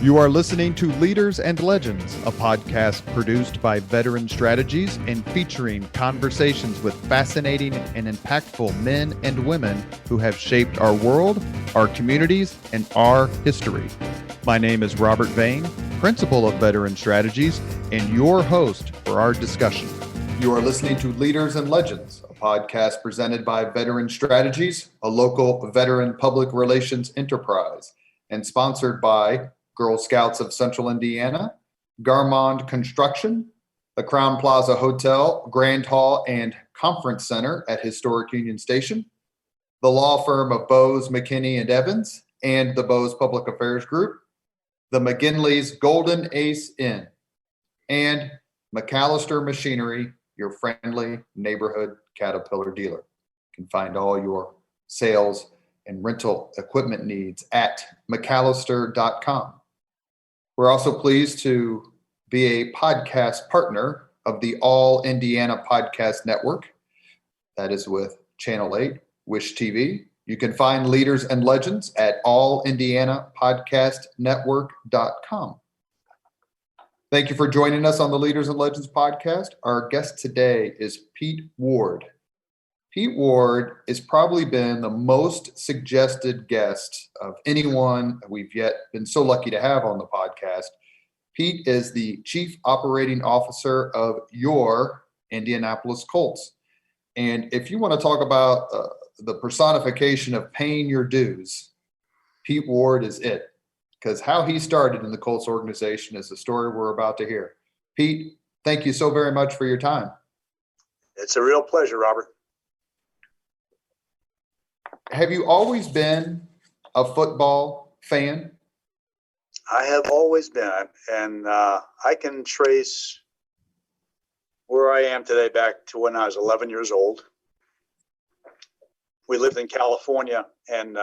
You are listening to Leaders and Legends, a podcast produced by Veteran Strategies and featuring conversations with fascinating and impactful men and women who have shaped our world, our communities, and our history. My name is Robert Vane, Principal of Veteran Strategies, and your host for our discussion. You are listening to Leaders and Legends, a podcast presented by Veteran Strategies, a local veteran public relations enterprise, and sponsored by Girl Scouts of Central Indiana, Garmond Construction, the Crown Plaza Hotel, Grand Hall, and Conference Center at Historic Union Station, the law firm of Bose, McKinney, and Evans, and the Bose Public Affairs Group, the McGinley's Golden Ace Inn, and McAllister Machinery, your friendly neighborhood Caterpillar dealer. You can find all your sales and rental equipment needs at McAllister.com. We're also pleased to be a podcast partner of the All Indiana Podcast Network. That is with Channel 8, Wish TV. You can find Leaders and Legends at allindianapodcastnetwork.com. Thank you for joining us on the Leaders and Legends podcast. Our guest today is Pete Ward. Pete Ward has probably been the most suggested guest of anyone we've yet been so lucky to have on the podcast. Pete is the Chief Operating Officer of your Indianapolis Colts. And if you want to talk about the personification of paying your dues, Pete Ward is it. Because how he started in the Colts organization is the story we're about to hear. Pete, thank you so very much for your time. It's a real pleasure, Robert. Have you always been a football fan? I have always been, and I can trace where I am today back to when I was 11 years old. We lived in California, and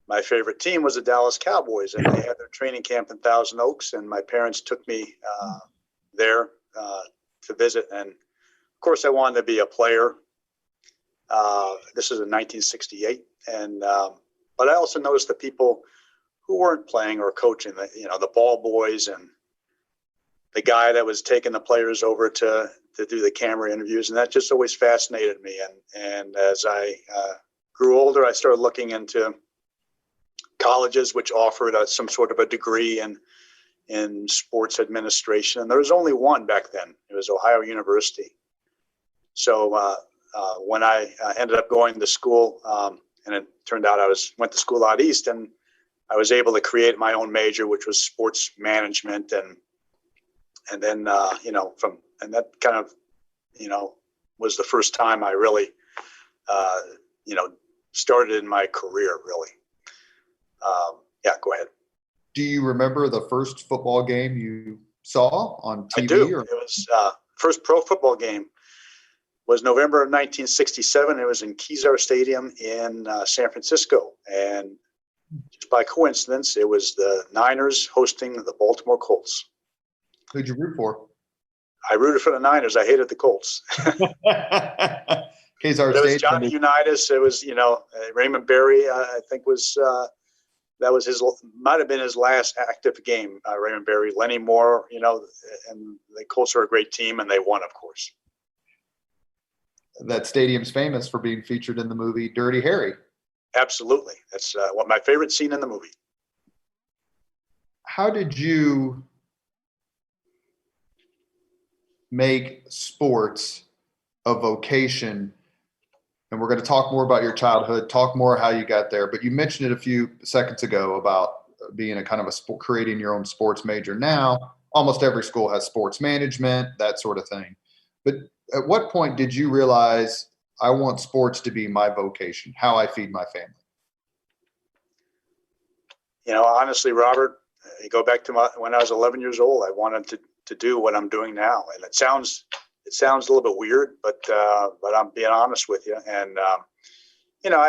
my favorite team was the Dallas Cowboys, and they had their training camp in Thousand Oaks, and my parents took me there to visit. And, of course, I wanted to be a player. This is in 1968, and but I also noticed the people who weren't playing or coaching, the ball boys and the guy that was taking the players over to do the camera interviews, and that just always fascinated me. And as I grew older, I started looking into colleges which offered some sort of a degree in sports administration, and there was only one back then. It was Ohio University. So when I ended up going to school, and it turned out I went to school out east, and I was able to create my own major, which was sports management, and then that kind of was the first time I really started in my career really. Yeah, go ahead. Do you remember the first football game you saw on TV? I do. It was first pro football game was November of 1967. It was in Kezar Stadium in San Francisco. And just by coincidence, it was the Niners hosting the Baltimore Colts. Who'd you root for? I rooted for the Niners. I hated the Colts. Kezar Stadium. It was Johnny Unitas. It was, Raymond Berry, I think that was might have been his last active game, Raymond Berry, Lenny Moore, and the Colts are a great team, and they won, of course. That stadium's famous for being featured in the movie Dirty Harry. Absolutely. That's my favorite scene in the movie. How did you make sports a vocation? And we're going to talk more about your childhood, talk more how you got there. But you mentioned it a few seconds ago about being a kind of creating your own sports major. Now, almost every school has sports management, that sort of thing. But at what point did you realize I want sports to be my vocation, how I feed my family? Honestly, Robert, you go back to when I was 11 years old, I wanted to do what I'm doing now. And it sounds a little bit weird, but I'm being honest with you. And, I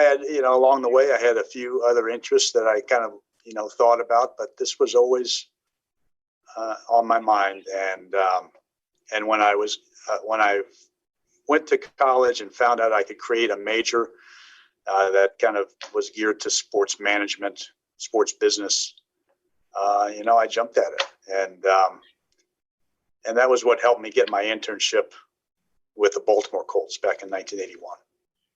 had, along the way, I had a few other interests that I kind of, thought about, but this was always on my mind. And when I went to college and found out I could create a major that kind of was geared to sports management, sports business, I jumped at it. And that was what helped me get my internship with the Baltimore Colts back in 1981.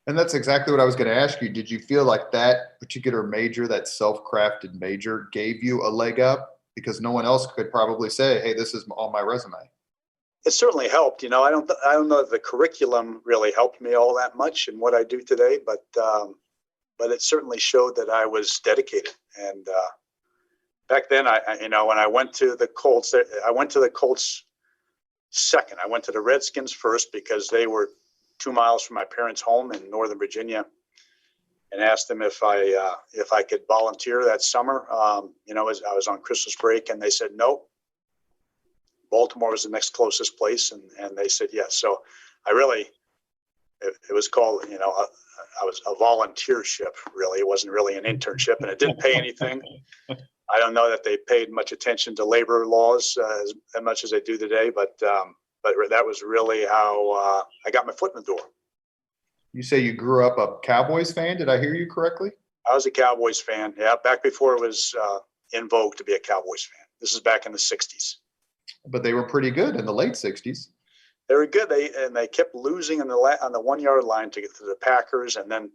And that's exactly what I was going to ask you. Did you feel like that particular major, that self-crafted major, gave you a leg up? Because no one else could probably say, hey, this is on my resume. It certainly helped. I don't know if the curriculum really helped me all that much in what I do today, but it certainly showed that I was dedicated. And back then, when I went to the Colts, I went to the Colts second. I went to the Redskins first because they were 2 miles from my parents' home in Northern Virginia, and asked them if I could volunteer that summer. As I was on Christmas break, and they said no. Baltimore was the next closest place, and they said yes. So it was called, I was a volunteership, really. It wasn't really an internship, and it didn't pay anything. I don't know that they paid much attention to labor laws as much as they do today, but that was really how I got my foot in the door. You say you grew up a Cowboys fan. Did I hear you correctly? I was a Cowboys fan. Yeah, back before it was in vogue to be a Cowboys fan. This is back in the 60s. But they were pretty good in the late 60s. They were good. They kept losing on the 1 yard line to get to the Packers, and then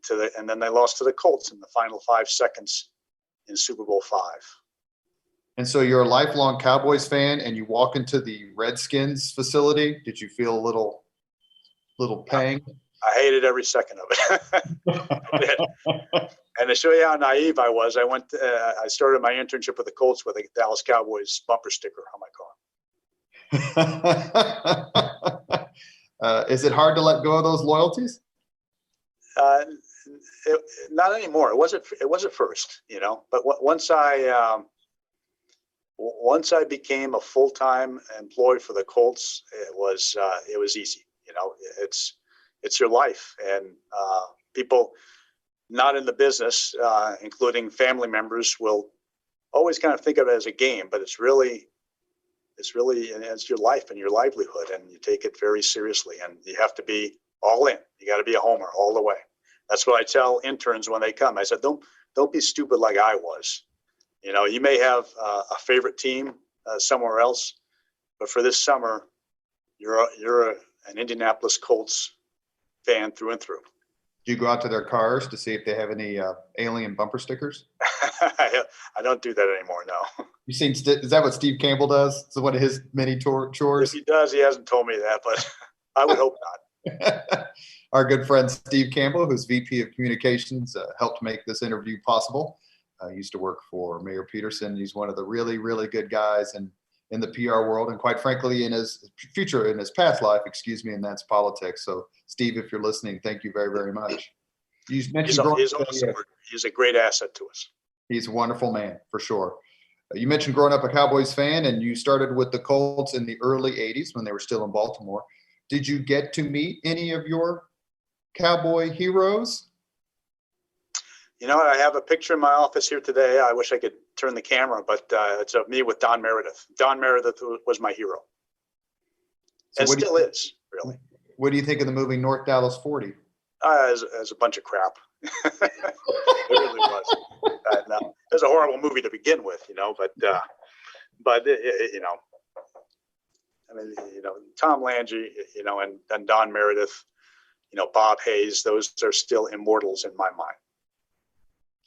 they lost to the Colts in the final 5 seconds in Super Bowl V. And so you're a lifelong Cowboys fan, and you walk into the Redskins facility. Did you feel a little pang? I hated every second of it. I did. And to show you how naive I was, I started my internship with the Colts with a Dallas Cowboys bumper sticker on my car. Is it hard to let go of those loyalties? Not anymore. It was at first, but once I became a full-time employee for the Colts, it was easy. It's your life, and people not in the business, including family members, will always kind of think of it as a game, but it's your life and your livelihood, and you take it very seriously, and you have to be all in. You got to be a homer all the way. That's what I tell interns when they come. I said, don't be stupid like I was. You may have a favorite team somewhere else, but for this summer, you're an Indianapolis Colts fan through and through. Do you go out to their cars to see if they have any alien bumper stickers? I don't do that anymore, no. You seen? Is that what Steve Campbell does? It's one of his many chores. If he does, he hasn't told me that, but I would hope not. Our good friend Steve Campbell, who's VP of Communications, helped make this interview possible. Used to work for Mayor Peterson. He's one of the really, really good guys in the PR world, and quite frankly, in his past life, and that's politics. So, Steve, if you're listening, thank you very, very much. You mentioned he's a great asset to us. He's a wonderful man, for sure. You mentioned growing up a Cowboys fan, and you started with the Colts in the early 80s when they were still in Baltimore. Did you get to meet any of your Cowboy heroes? I have a picture in my office here today. I wish I could turn the camera, but it's of me with Don Meredith. Don Meredith was my hero. So and still is, really. What do you think of the movie North Dallas 40? As a bunch of crap. It really was. No, it was a horrible movie to begin with, but Tom Landry, and Don Meredith, Bob Hayes, those are still immortals in my mind.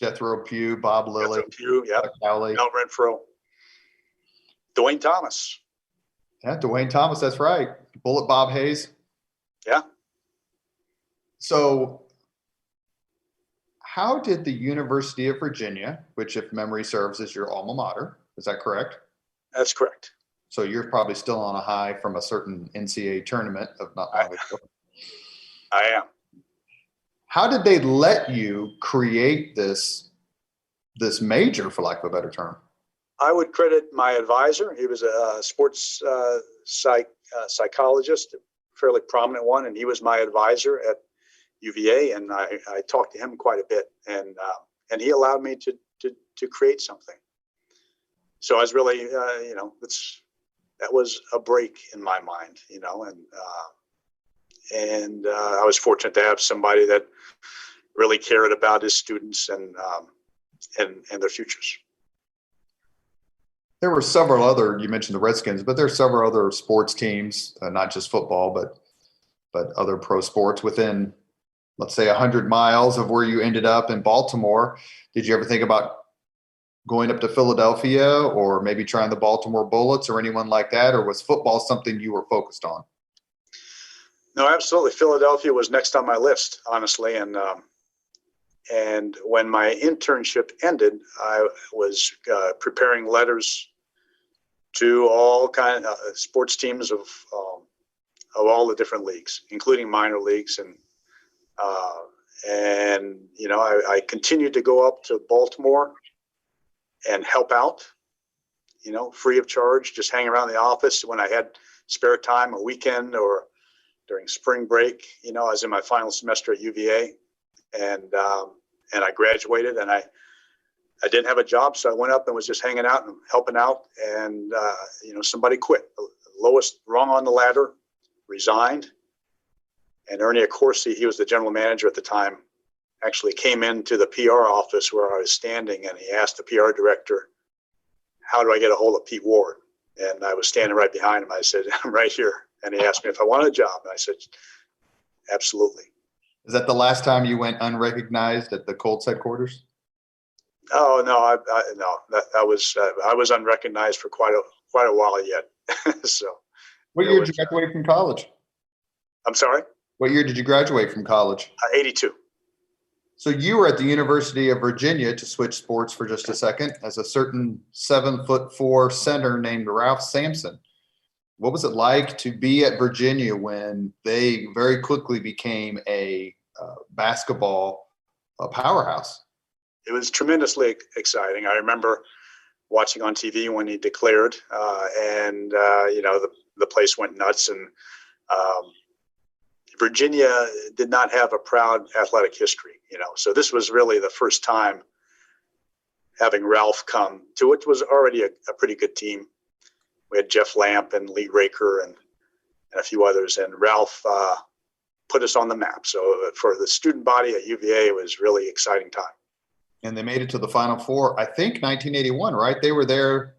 Jethro Pugh, Bob Lilly, Mel Renfro, Dwayne Thomas. Yeah, Dwayne Thomas, that's right. Bullet Bob Hayes. Yeah. So how did the University of Virginia, which if memory serves is your alma mater, is that correct? That's correct. So you're probably still on a high from a certain NCAA tournament of not long ago. I am. How did they let you create this major, for lack of a better term? I would credit my advisor. He was a sports psychologist, a fairly prominent one, and he was my advisor at UVA, and I talked to him quite a bit, and he allowed me to create something. So I was really, that was a break in my mind, and I was fortunate to have somebody that really cared about his students and their futures. There were several other, you mentioned the Redskins, but there are several other sports teams, not just football, but other pro sports within, let's say, 100 miles of where you ended up in Baltimore. Did you ever think about going up to Philadelphia or maybe trying the Baltimore Bullets or anyone like that? Or was football something you were focused on? No, absolutely. Philadelphia was next on my list, honestly. And when my internship ended, I was preparing letters to all kind of sports teams of all the different leagues, including minor leagues, and you know, I continued to go up to Baltimore and help out, you know, free of charge, just hang around the office when I had spare time, a weekend or during spring break. You know, I was in my final semester at UVA, and I graduated, and I didn't have a job, so I went up and was just hanging out and helping out. And you know, somebody quit, the lowest rung on the ladder, resigned. And Ernie Accorsi, he was the general manager at the time, actually came into the PR office where I was standing, and he asked the PR director, "How do I get a hold of Pete Ward?" And I was standing right behind him. I said, "I'm right here." And he asked me if I wanted a job, and I said, "Absolutely." Is that the last time you went unrecognized at the Colts headquarters? Oh no, that was I was unrecognized for quite a while yet. So, What year did you graduate from college? I'm sorry. What year did you graduate from college? 82. So you were at the University of Virginia, to switch sports for just a second, as a certain 7'4" center named Ralph Sampson. What was it like to be at Virginia when they very quickly became a basketball powerhouse? It was tremendously exciting. I remember watching on TV when he declared, and you know, the place went nuts. And Virginia did not have a proud athletic history, you know. So this was really the first time having Ralph come to it. Was already a pretty good team. We had Jeff Lamp and Lee Raker and a few others, and Ralph put us on the map. So for the student body at UVA, it was really exciting time. And they made it to the Final Four, I think 1981, right? They were there.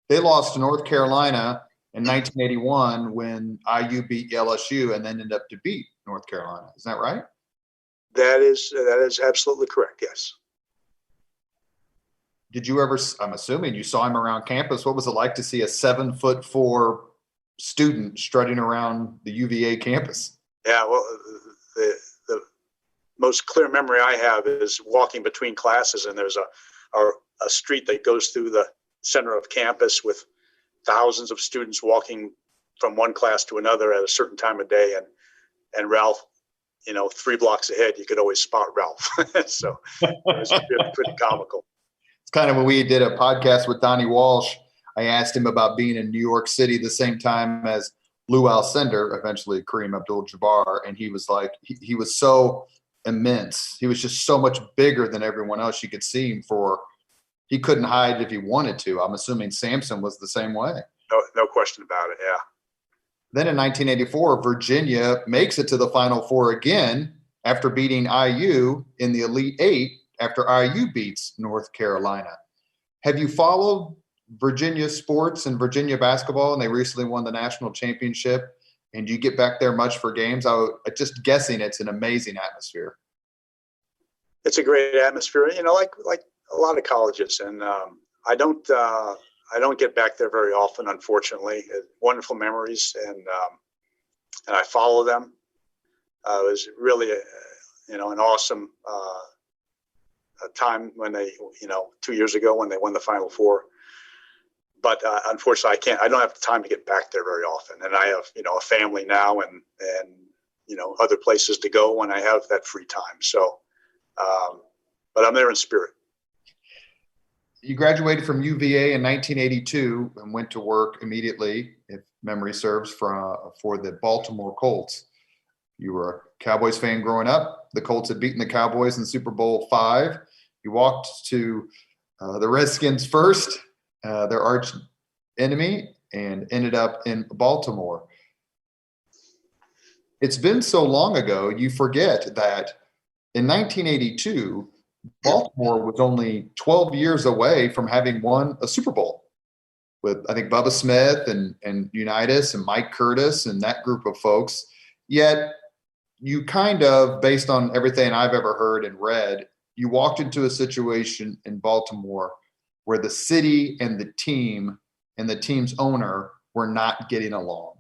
They lost to North Carolina in 1981 when IU beat LSU and then ended up to beat North Carolina. Is that right? That is absolutely correct, yes. Did you ever, I'm assuming you saw him around campus. What was it like to see a 7'4" student strutting around the UVA campus? Yeah, well, the most clear memory I have is walking between classes, and there's a street that goes through the center of campus with thousands of students walking from one class to another at a certain time of day. And Ralph, you know, 3 blocks ahead, you could always spot Ralph. So it was pretty comical. It's kind of when we did a podcast with Donnie Walsh. I asked him about being in New York City the same time as Lou Alcindor, eventually Kareem Abdul-Jabbar, and he was like, he was so immense. He was just so much bigger than everyone else. You could see him he couldn't hide if he wanted to. I'm assuming Sampson was the same way. No question about it, yeah. Then in 1984, Virginia makes it to the Final Four again after beating IU in the Elite Eight after IU beats North Carolina. Have you followed Virginia sports and Virginia basketball? And they recently won the national championship. And do you get back there much for games? Just guessing it's an amazing atmosphere. It's a great atmosphere, you know, like a lot of colleges. And I don't get back there very often, unfortunately. Wonderful memories, and I follow them. It was really, an awesome time when they, 2 years ago when they won the Final Four. But unfortunately, I don't have the time to get back there very often. And I have, a family now and other places to go when I have that free time. So, but I'm there in spirit. You graduated from UVA in 1982 and went to work immediately, if memory serves, for the Baltimore Colts. You were a Cowboys fan growing up. The Colts had beaten the Cowboys in Super Bowl V. You walked to the Redskins first, their arch enemy, and ended up in Baltimore. It's been so long ago, you forget that in 1982, Baltimore was only 12 years away from having won a Super Bowl. with I think Bubba Smith and Unitas and Mike Curtis and that group of folks. Yet you kind of, based on everything I've ever heard and read, you walked into a situation in Baltimore where the city and the team and the team's owner were not getting along.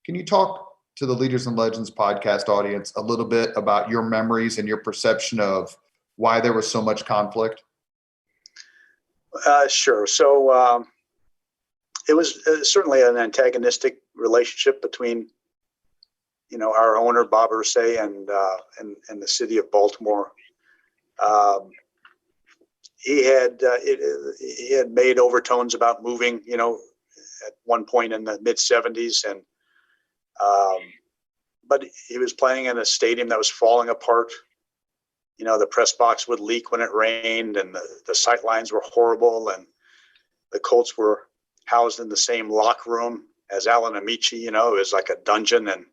Can you talk to the Leaders and Legends podcast audience a little bit about your memories and your perception of why there was so much conflict? Sure. So it was certainly an antagonistic relationship between, our owner Bob Ursay and the city of Baltimore. He had made overtones about moving, at one point in the mid '70s, and but he was playing in a stadium that was falling apart. The press box would leak when it rained, and the sight lines were horrible, and the Colts were housed in the same locker room as Alan Amici. It was like a dungeon, and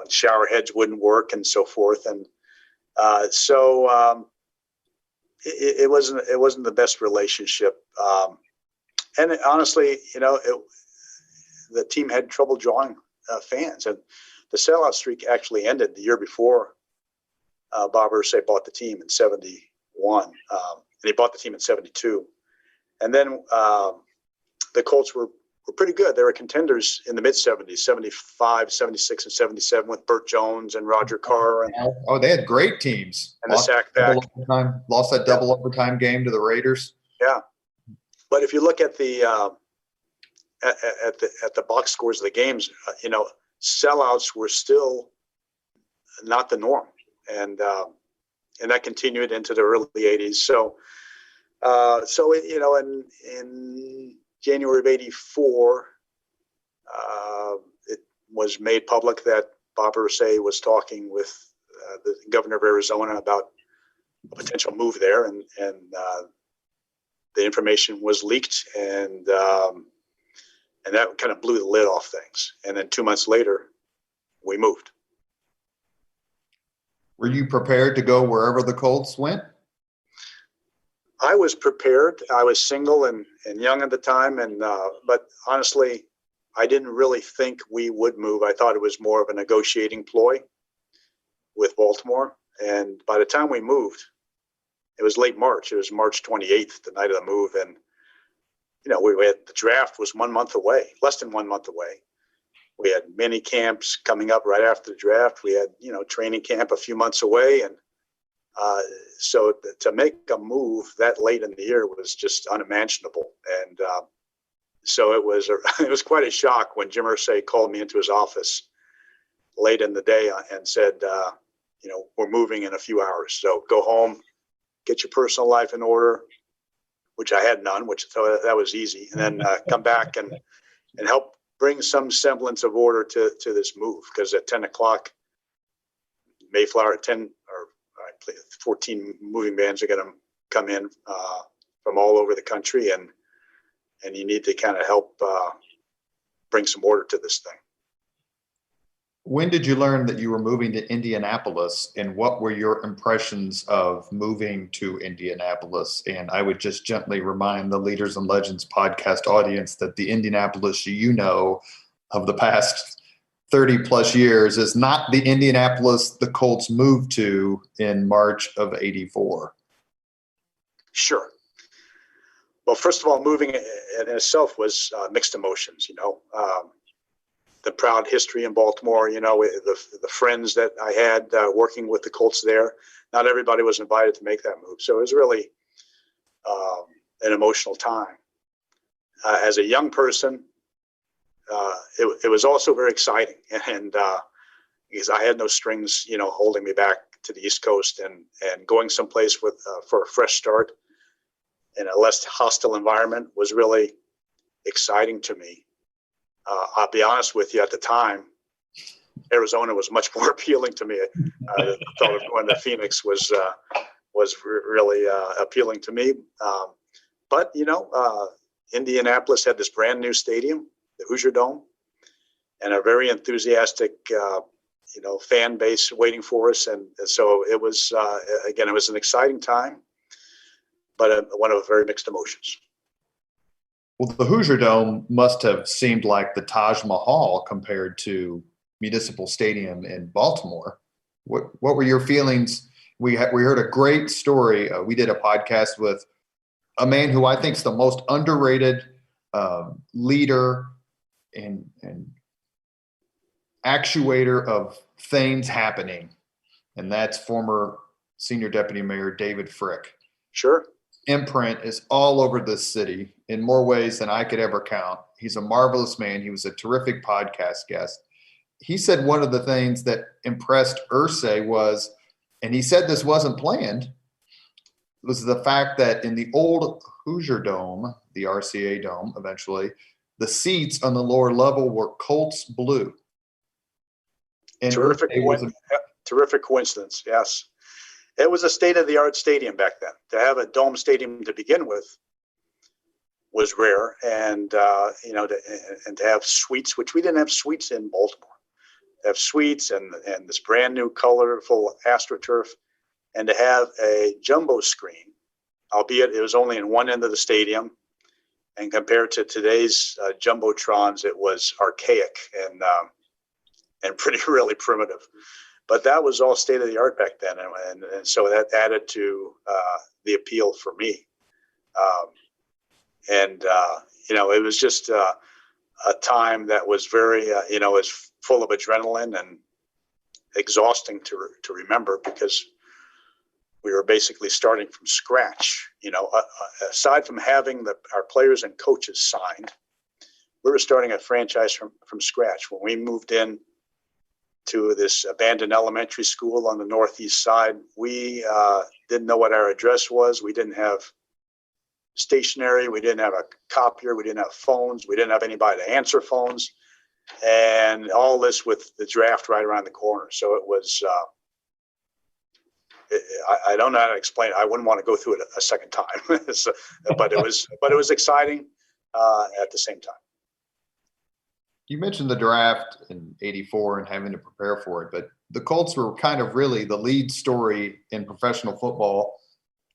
shower heads wouldn't work and so forth. And so it wasn't the best relationship. And honestly, the team had trouble drawing fans, and the sellout streak actually ended the year before Bob Ursay bought the team in '71, and he bought the team in '72. And then the Colts were pretty good. They were contenders in the mid '70s, '75, '76, and '77 with Burt Jones and Roger Carr. And, they had great teams. And the sack back. Lost that double overtime game to the Raiders. Yeah. But if you look at the at the box scores of the games, sellouts were still not the norm, and that continued into the early '80s. So in January of '84, it was made public that Bob Ursay was talking with the governor of Arizona about a potential move there, and the information was leaked, and that kind of blew the lid off things. And then 2 months later, we moved. Were you prepared to go wherever the Colts went? I was prepared. I was single and young at the time, but honestly, I didn't really think we would move. I thought it was more of a negotiating ploy with Baltimore. And by the time we moved, it was late March. It was March 28th, the night of the move, and we had the draft was 1 month away, less than 1 month away. We had mini camps coming up right after the draft. We had training camp a few months away, and so to make a move that late in the year was just unimaginable. And so it was quite a shock when Jim Irsay called me into his office late in the day and said, we're moving in a few hours. So go home, get your personal life in order, which I had none, so that was easy. And then come back and help bring some semblance of order to this move. Because at 10 o'clock, Mayflower at 10 or 14 moving vans are going to come in from all over the country, and you need to kind of help bring some order to this thing. When did you learn that you were moving to Indianapolis, and what were your impressions of moving to Indianapolis? And I would just gently remind the Leaders and Legends podcast audience that the Indianapolis of the past 30 plus years is not the Indianapolis the Colts moved to in March of '84. Sure. Well, first of all, moving in itself was mixed emotions, the proud history in Baltimore, the friends that I had working with the Colts there. Not everybody was invited to make that move. So it was really an emotional time. As a young person, it was also very exciting. And because I had no strings, holding me back to the East Coast, and going someplace for a fresh start in a less hostile environment was really exciting to me. I'll be honest with you, at the time, Arizona was much more appealing to me. The thought of going to Phoenix was really appealing to me. But Indianapolis had this brand new stadium, the Hoosier Dome, and a very enthusiastic, fan base waiting for us. And so it was, it was an exciting time, but one of very mixed emotions. Well, the Hoosier Dome must have seemed like the Taj Mahal compared to Municipal Stadium in Baltimore. What were your feelings? We heard a great story. We did a podcast with a man who I think is the most underrated leader and actuator of things happening, and that's former Senior Deputy Mayor David Frick. Sure. Imprint is all over this city in more ways than I could ever count. He's a marvelous man. He was a terrific podcast guest. He said one of the things that impressed Irsay was, and he said this wasn't planned, was the fact that in the old Hoosier Dome, the RCA Dome eventually, the seats on the lower level were Colts blue. And terrific coincidence, yes. It was a state-of-the-art stadium back then. To have a dome stadium to begin with was rare, and to have suites, which we didn't have suites in Baltimore. To have suites and this brand new colorful AstroTurf, and to have a jumbo screen, albeit it was only in one end of the stadium, and compared to today's jumbotrons, it was archaic and pretty really primitive. But that was all state of the art back then, and so that added to the appeal for me. It was just a time that was very, was full of adrenaline and exhausting to remember, because we were basically starting from scratch. Aside from having our players and coaches signed, we were starting a franchise from scratch. When we moved in to this abandoned elementary school on the northeast side, we didn't know what our address was. We didn't have stationery. We didn't have a copier. We didn't have phones. We didn't have anybody to answer phones. And all this with the draft right around the corner. So it was, I don't know how to explain it. I wouldn't want to go through it a second time. but it was exciting at the same time. You mentioned the draft in '84 and having to prepare for it, but the Colts were kind of really the lead story in professional football,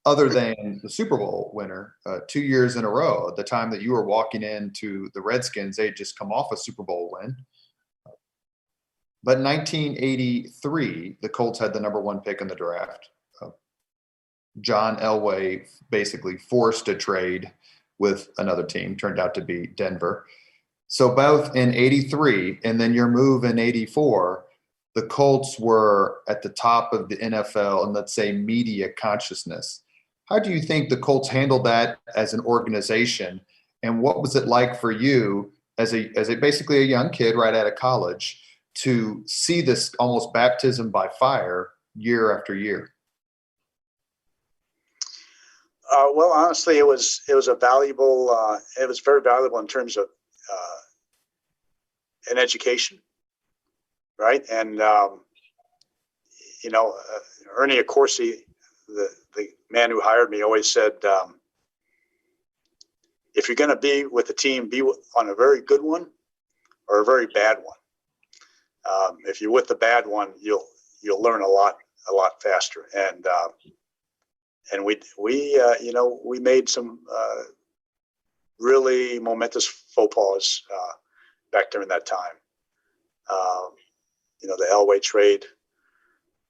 other than the Super Bowl winner 2 years in a row. At the time that you were walking into the Redskins, they had just come off a Super Bowl win. But in 1983, the Colts had the number one pick in the draft. John Elway basically forced a trade with another team, turned out to be Denver. So both in 83 and then your move in 84, the Colts were at the top of the NFL and, let's say, media consciousness. How do you think the Colts handled that as an organization? And what was it like for you as basically a young kid right out of college to see this almost baptism by fire year after year? Well, honestly, it was a valuable. It was very valuable in terms of an education, right? And Ernie Accorsi, the man who hired me, always said, if you're going to be with a team, be on a very good one or a very bad one. If you're with the bad one, you'll learn a lot faster. And we made some really momentous faux pas back during that time. The Elway trade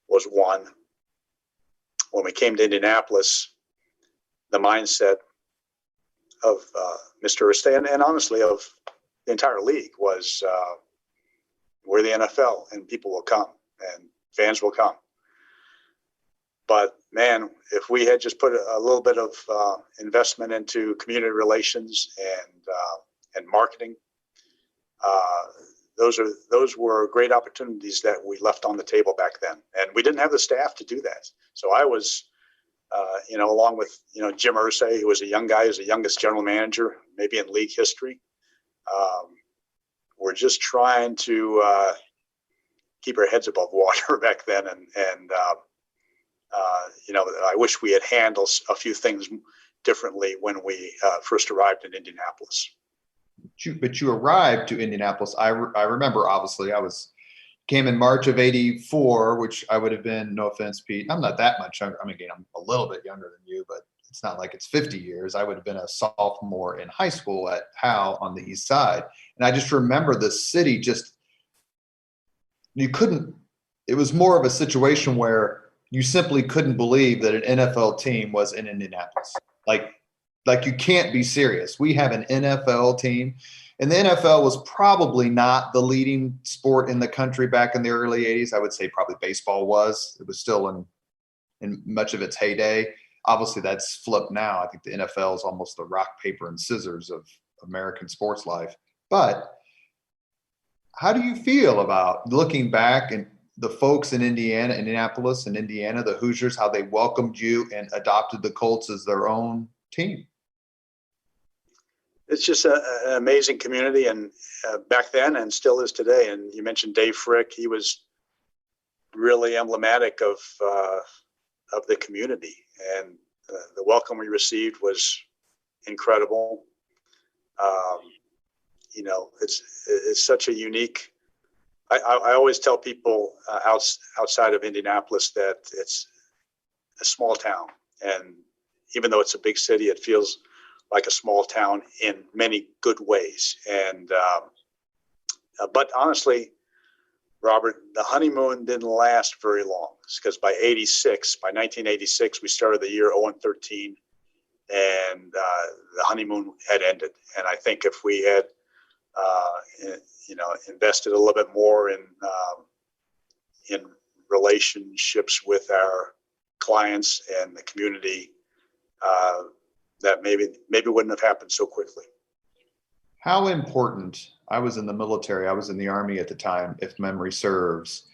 was one. When we came to Indianapolis, the mindset of Mr. Irsay and honestly of the entire league was we're the NFL and people will come and fans will come. But man, if we had just put a little bit of investment into community relations and marketing, those were great opportunities that we left on the table back then, and we didn't have the staff to do that. So I was, along with Jim Irsay, who was a young guy, who's the youngest general manager maybe in league history. We're just trying to keep our heads above water back then, and I wish we had handled a few things differently when we first arrived in Indianapolis. But you arrived to Indianapolis. I remember, obviously, came in March of '84, which I would have been, no offense, Pete, I'm not that much younger. I mean, again, I'm a little bit younger than you, but it's not like it's 50 years. I would have been a sophomore in high school at Howe on the east side. And I just remember the city you couldn't, it was more of a situation where you simply couldn't believe that an NFL team was in Indianapolis. Like you can't be serious. We have an NFL team, and the NFL was probably not the leading sport in the country back in the early 80s. I would say probably baseball was. It was still in much of its heyday. Obviously, that's flipped now. I think the NFL is almost the rock, paper, and scissors of American sports life. But how do you feel about looking back and the folks in Indianapolis and Indiana, the Hoosiers, how they welcomed you and adopted the Colts as their own team? It's just an amazing community, and back then and still is today. And you mentioned Dave Frick. He was really emblematic of the community, and the welcome we received was incredible. It's such a unique. I always tell people outside of Indianapolis that it's a small town, and even though it's a big city, it feels like a small town in many good ways. And but honestly, Robert, the honeymoon didn't last very long, because by 1986, we started the year 0-13, and the honeymoon had ended. And I think if we had, invested a little bit more in relationships with our clients and the community, that maybe wouldn't have happened so quickly. How important, I was in the military, I was in the Army at the time, if memory serves.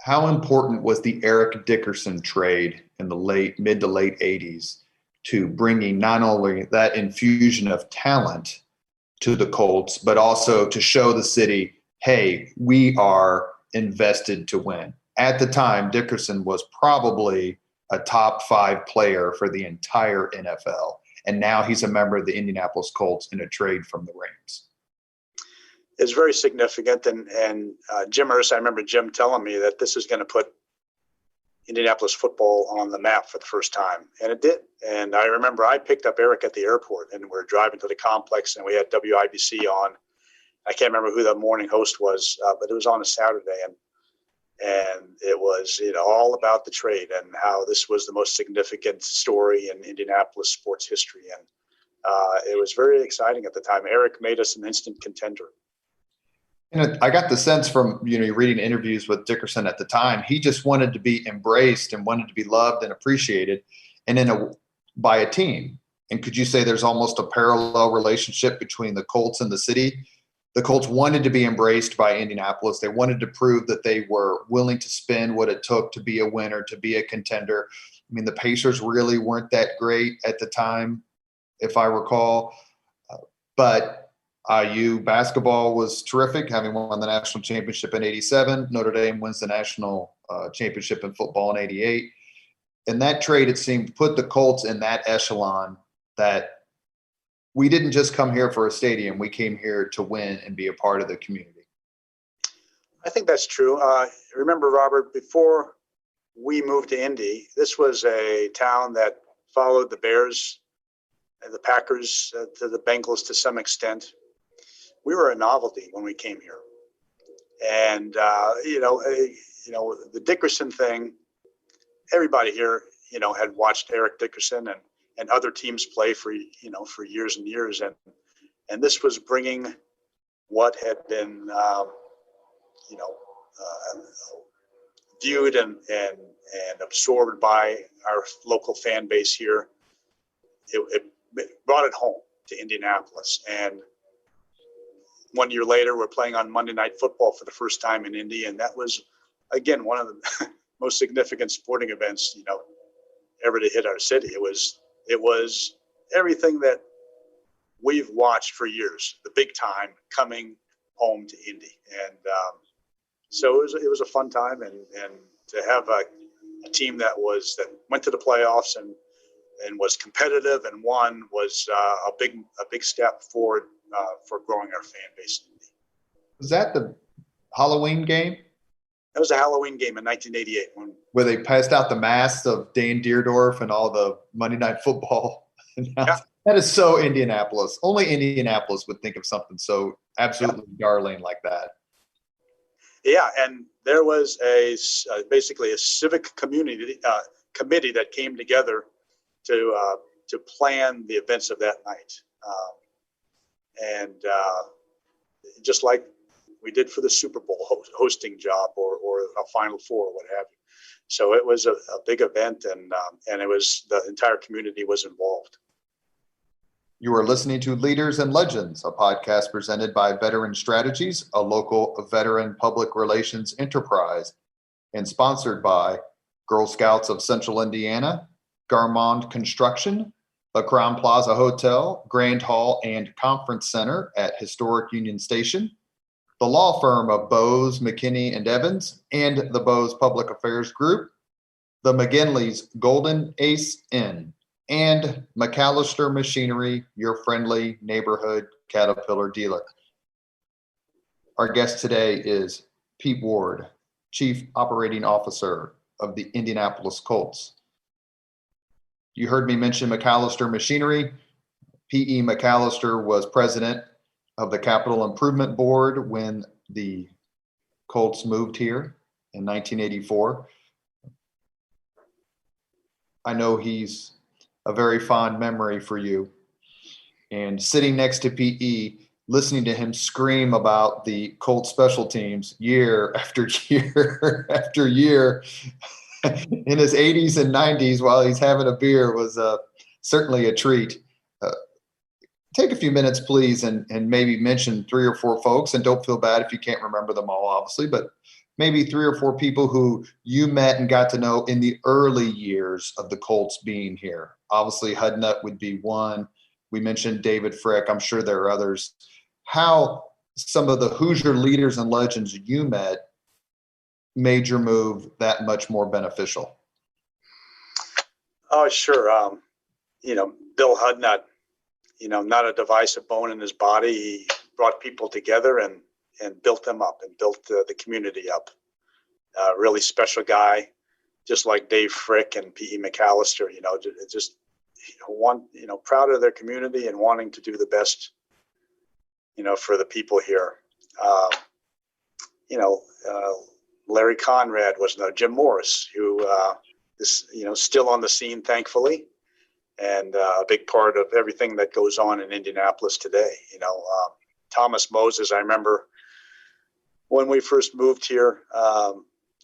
How important was the Eric Dickerson trade in the mid to late 80s to bringing not only that infusion of talent to the Colts, but also to show the city, hey, we are invested to win? At the time, Dickerson was probably a top 5 player for the entire NFL. And now he's a member of the Indianapolis Colts in a trade from the Rams. It's very significant. And Jim Irsay, I remember Jim telling me that this is going to put Indianapolis football on the map for the first time. And it did. And I remember I picked up Eric at the airport, and we're driving to the complex, and we had WIBC on. I can't remember who the morning host was, but it was on a Saturday. And it was, all about the trade and how this was the most significant story in Indianapolis sports history. And it was very exciting at the time. Eric made us an instant contender. And I got the sense from, reading interviews with Dickerson at the time, he just wanted to be embraced and wanted to be loved and appreciated, and by a team. And could you say there's almost a parallel relationship between the Colts and the city? The Colts wanted to be embraced by Indianapolis. They wanted to prove that they were willing to spend what it took to be a winner, to be a contender. I mean, the Pacers really weren't that great at the time, if I recall. But IU basketball was terrific, having won the national championship in 87. Notre Dame wins the national championship in football in 88. And that trade, it seemed, put the Colts in that echelon that we didn't just come here for a stadium. We came here to win and be a part of the community. I think that's true. Remember, Robert, before we moved to Indy, this was a town that followed the Bears and the Packers to the Bengals to some extent. We were a novelty when we came here. And, the Dickerson thing, everybody here, had watched Eric Dickerson and other teams play for years and years. And this was bringing what had been, viewed and absorbed by our local fan base here. It brought it home to Indianapolis. And 1 year later, we're playing on Monday Night Football for the first time in Indy. And that was, again, one of the most significant sporting events, ever to hit our city. It was everything that we've watched for years, the big time coming home to Indy. And so it was a fun time, and to have a team that went to the playoffs and was competitive and won was a big step forward for growing our fan base in Indy. Was that the Halloween game? That was a Halloween game in 1988 where they passed out the masks of Dan Deerdorf and all the Monday Night Football. Yeah. That is so Indianapolis. Only Indianapolis would think of something so absolutely darling like that. Yeah, and there was basically a civic community committee that came together to plan the events of that night, and just like we did for the Super Bowl hosting job or a Final Four or what have you. So it was a big event, and it was the entire community was involved. You are listening to Leaders and Legends, a podcast presented by Veteran Strategies, a local veteran public relations enterprise, and sponsored by Girl Scouts of Central Indiana, Garmond Construction, the Crown Plaza Hotel, Grand Hall and Conference Center at Historic Union Station, the law firm of Bose, McKinney, and Evans, and the Bose Public Affairs Group, the McGinley's Golden Ace Inn, and McAllister Machinery, your friendly neighborhood Caterpillar dealer. Our guest today is Pete Ward, Chief Operating Officer of the Indianapolis Colts. You heard me mention McAllister Machinery. P.E. McAllister was president of the Capital Improvement Board when the Colts moved here in 1984. I know he's a very fond memory for you. And sitting next to PE, listening to him scream about the Colts special teams year after year after year in his 80s and 90s while he's having a beer was certainly a treat. Take a few minutes, please, and maybe mention 3 or 4 folks, and don't feel bad if you can't remember them all, obviously, but maybe 3 or 4 people who you met and got to know in the early years of the Colts being here. Obviously, Hudnut would be one. We mentioned David Frick. I'm sure there are others. How some of the Hoosier leaders and legends you met made your move that much more beneficial? Oh, sure. Bill Hudnut, not a divisive bone in his body. He brought people together and built them up and built the community up. Really special guy, just like Dave Frick and P.E. McAllister, proud of their community and wanting to do the best, for the people here. Larry Conrad was Jim Morris, who is, still on the scene, thankfully, and a big part of everything that goes on in Indianapolis today. Thomas Moses, I remember when we first moved here,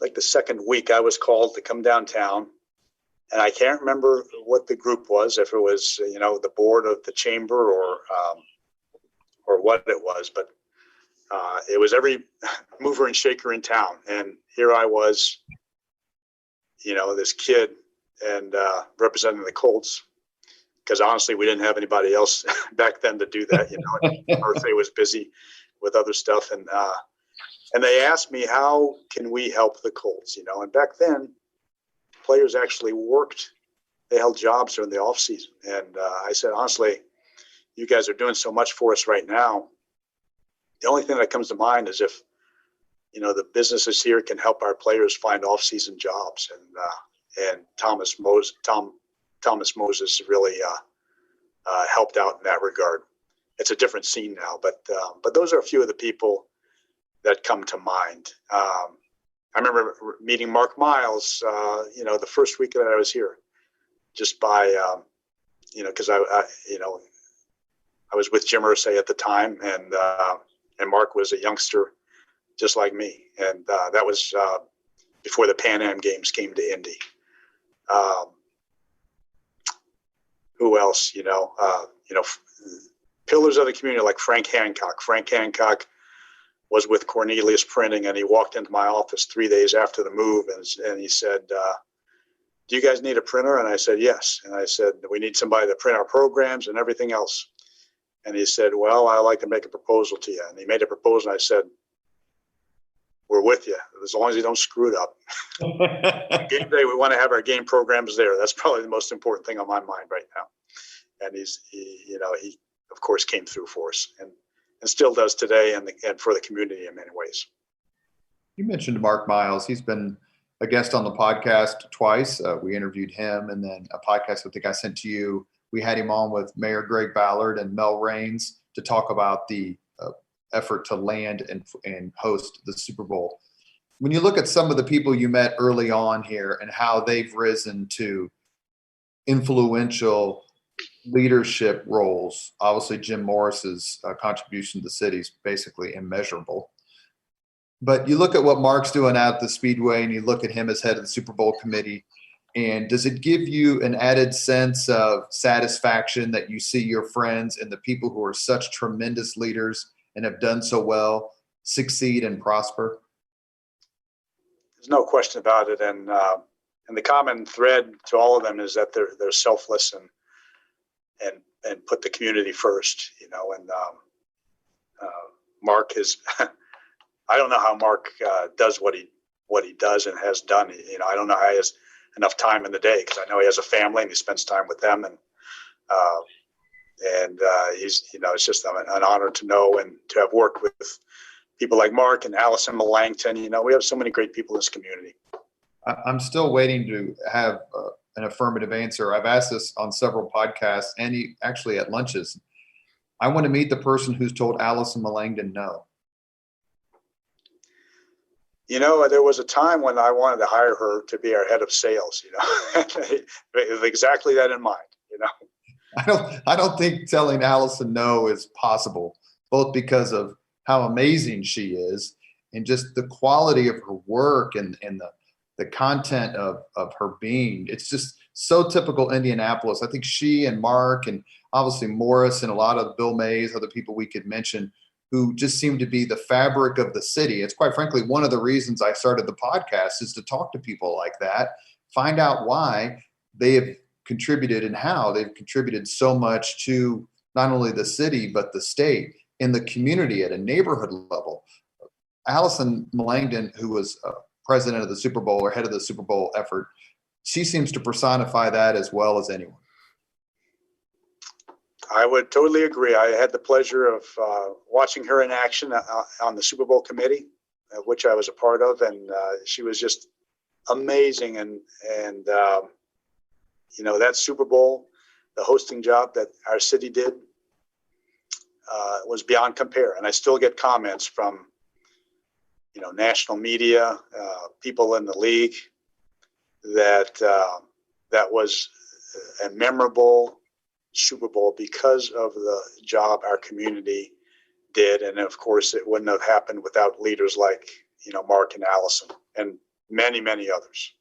like the second week, I was called to come downtown, and I can't remember what the group was, if it was, the board of the chamber or what it was, but it was every mover and shaker in town. And here I was, this kid and representing the Colts, because honestly, we didn't have anybody else back then to do that. Birthday was busy with other stuff. And they asked me, how can we help the Colts? And back then, players actually worked. They held jobs during the off season. And I said, honestly, you guys are doing so much for us right now. The only thing that comes to mind is if, the businesses here can help our players find off-season jobs. And Thomas Moses really helped out in that regard. It's a different scene now, but those are a few of the people that come to mind. I remember meeting Mark Miles, the first week that I was here, just by, because I was with Jim Irsay at the time, and Mark was a youngster just like me. And that was before the Pan Am Games came to Indy. Who else, pillars of the community like Frank Hancock. Frank Hancock was with Cornelius Printing, and he walked into my office 3 days after the move, and he said, do you guys need a printer? And I said, yes. And I said, we need somebody to print our programs and everything else. And he said, well, I'd like to make a proposal to you. And he made a proposal, and I said, we're with you, as long as you don't screw it up. Game day, we want to have our game programs there. That's probably the most important thing on my mind right now. And he of course came through for us, and still does today, and for the community in many ways. You mentioned Mark Miles. He's been a guest on the podcast twice. We interviewed him, and then a podcast I think I sent to you. We had him on with Mayor Greg Ballard and Mel Raines to talk about the effort to land and host the Super Bowl. When you look at some of the people you met early on here and how they've risen to influential leadership roles, obviously Jim Morris's contribution to the city is basically immeasurable. But you look at what Mark's doing out at the Speedway, and you look at him as head of the Super Bowl committee, and does it give you an added sense of satisfaction that you see your friends and the people who are such tremendous leaders and have done so well succeed and prosper? There's no question about it. And the common thread to all of them is that they're selfless and put the community first, you know, and Mark is, I don't know how Mark does what he does and has done. You know, I don't know how he has enough time in the day, because I know he has a family and he spends time with them, and he's, you know, it's just an honor to know and to have worked with people like Mark and Allison Millangton. You know, we have so many great people in this community. I'm still waiting to have an affirmative answer. I've asked this on several podcasts and actually at lunches. I want to meet the person who's told Allison Millangton no. You know, there was a time when I wanted to hire her to be our head of sales, you know, with exactly that in mind, you know. I don't think telling Allison no is possible, both because of how amazing she is and just the quality of her work and the content of her being. It's just so typical Indianapolis. I think she and Mark and obviously Morris and a lot of Bill Mays, other people we could mention, who just seem to be the fabric of the city. It's quite frankly one of the reasons I started the podcast, is to talk to people like that, find out why they have contributed and how they've contributed so much to not only the city, but the state and the community at a neighborhood level. Allison Millangton, who was president of the Super Bowl or head of the Super Bowl effort, she seems to personify that as well as anyone. I would totally agree. I had the pleasure of watching her in action on the Super Bowl committee, which I was a part of, and she was just amazing. And you know, that Super Bowl, the hosting job that our city did, was beyond compare. And I still get comments from, you know, national media, people in the league, that that was a memorable Super Bowl because of the job our community did. And of course, it wouldn't have happened without leaders like, you know, Mark and Allison and many, many others.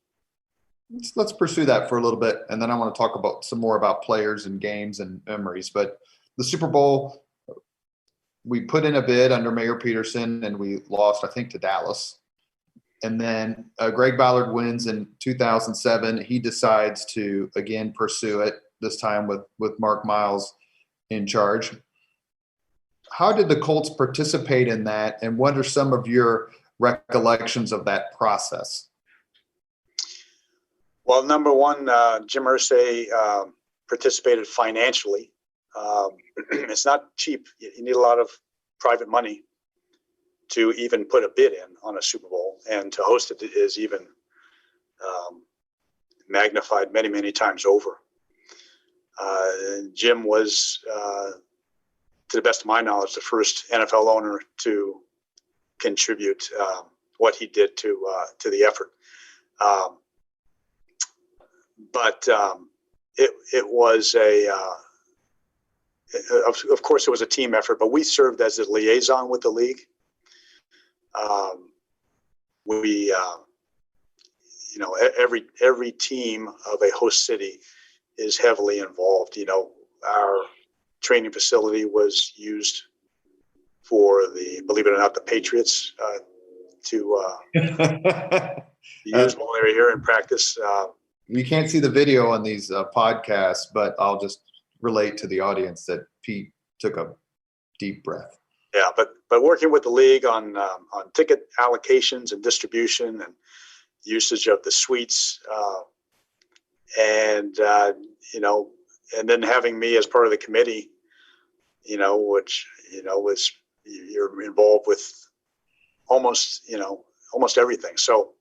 Let's pursue that for a little bit. And then I want to talk about some more about players and games and memories. But the Super Bowl, we put in a bid under Mayor Peterson and we lost, I think, to Dallas. And then Greg Ballard wins in 2007. He decides to, again, pursue it, this time with Mark Miles in charge. How did the Colts participate in that, and what are some of your recollections of that process? Well, number one, Jim Irsay participated financially. It's not cheap. You need a lot of private money to even put a bid in on a Super Bowl, and to host it is even magnified many, many times over. Jim was, to the best of my knowledge, the first NFL owner to contribute what he did to the effort. But it was of course, it was a team effort, but we served as a liaison with the league. We, you know, every team of a host city is heavily involved. You know, our training facility was used for believe it or not, the Patriots to use while they were here in practice. You can't see the video on these podcasts, but I'll just relate to the audience that Pete took a deep breath. Yeah, but working with the league on ticket allocations and distribution and usage of the suites, and you know, and then having me as part of the committee, you know, which, you know, was, you're involved with almost, you know, almost everything. So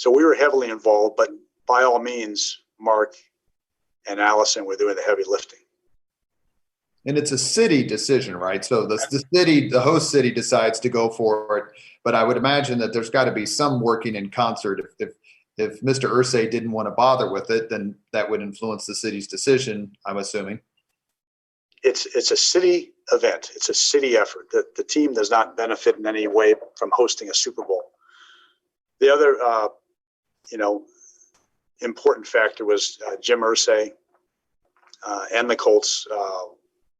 we were heavily involved, but by all means, Mark and Allison were doing the heavy lifting. And it's a city decision, right? So the host city decides to go for it, but I would imagine that there's got to be some working in concert. If Mr. Irsay didn't want to bother with it, then that would influence the city's decision, I'm assuming. It's a city event. It's a city effort. The team does not benefit in any way from hosting a Super Bowl. The other, important factor was Jim Irsay and the Colts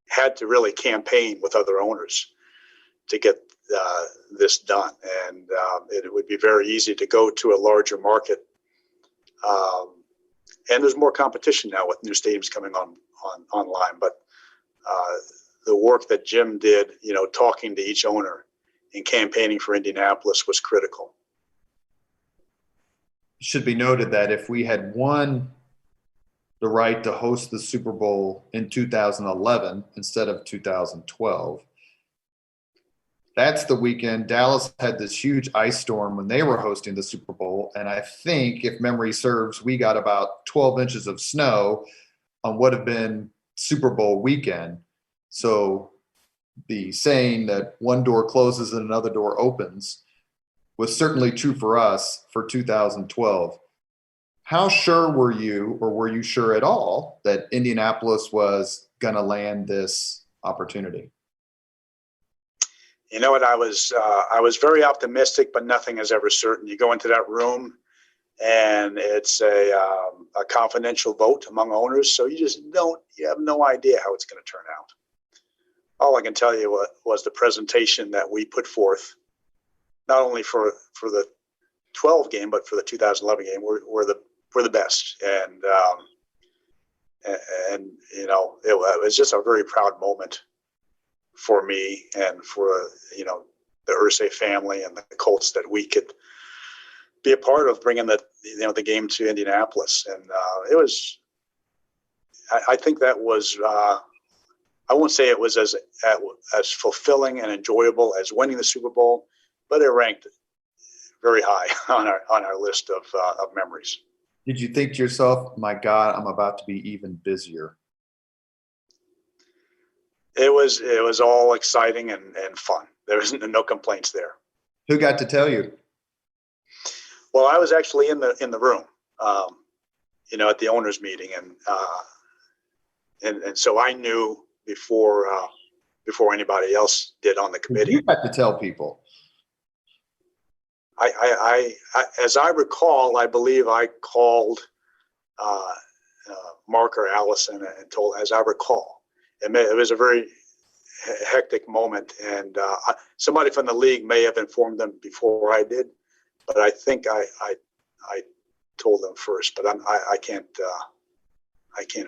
had to really campaign with other owners to get this done. And it would be very easy to go to a larger market. And there's more competition now with new stadiums coming online. But the work that Jim did, talking to each owner and campaigning for Indianapolis was critical. It should be noted that if we had won the right to host the Super Bowl in 2011 instead of 2012, that's the weekend Dallas had this huge ice storm when they were hosting the Super Bowl. And I think, if memory serves, we got about 12 inches of snow on what have been Super Bowl weekend. So the saying that one door closes and another door opens was certainly true for us for 2012. How sure were you, or were you sure at all, that Indianapolis was going to land this opportunity? You know what? I was very optimistic, but nothing is ever certain. You go into that room, and it's a confidential vote among owners, so you have no idea how it's going to turn out. All I can tell you was the presentation that we put forth, not only for the 12 game, but for the 2011 game, we're the best. And it was just a very proud moment for me and for, the Irsay family and the Colts, that we could be a part of bringing the game to Indianapolis. And it was, I think that was, I won't say it was as fulfilling and enjoyable as winning the Super Bowl, but it ranked very high on our list of memories. Did you think to yourself, my God, I'm about to be even busier? It was all exciting and fun. There was no complaints there. Who got to tell you? Well, I was actually in the room, at the owners' meeting, and so I knew before anybody else did on the committee. You got to tell people. I as I recall, I believe I called Mark or Allison and told, as I recall. It was a very hectic moment, and somebody from the league may have informed them before I did, but I think I told them first. But I can't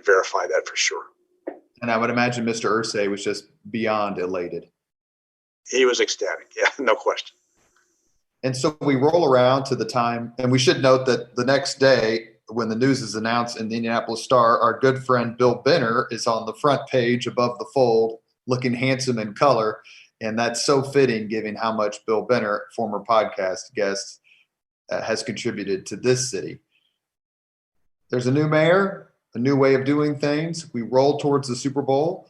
verify that for sure. And I would imagine Mr. Irsay was just beyond elated. He was ecstatic, yeah, no question. And so we roll around to the time, and we should note that the next day, when the news is announced in the Indianapolis Star, our good friend Bill Benner is on the front page above the fold, looking handsome in color. And that's so fitting, given how much Bill Benner, former podcast guest, has contributed to this city. There's a new mayor, a new way of doing things. We roll towards the Super Bowl.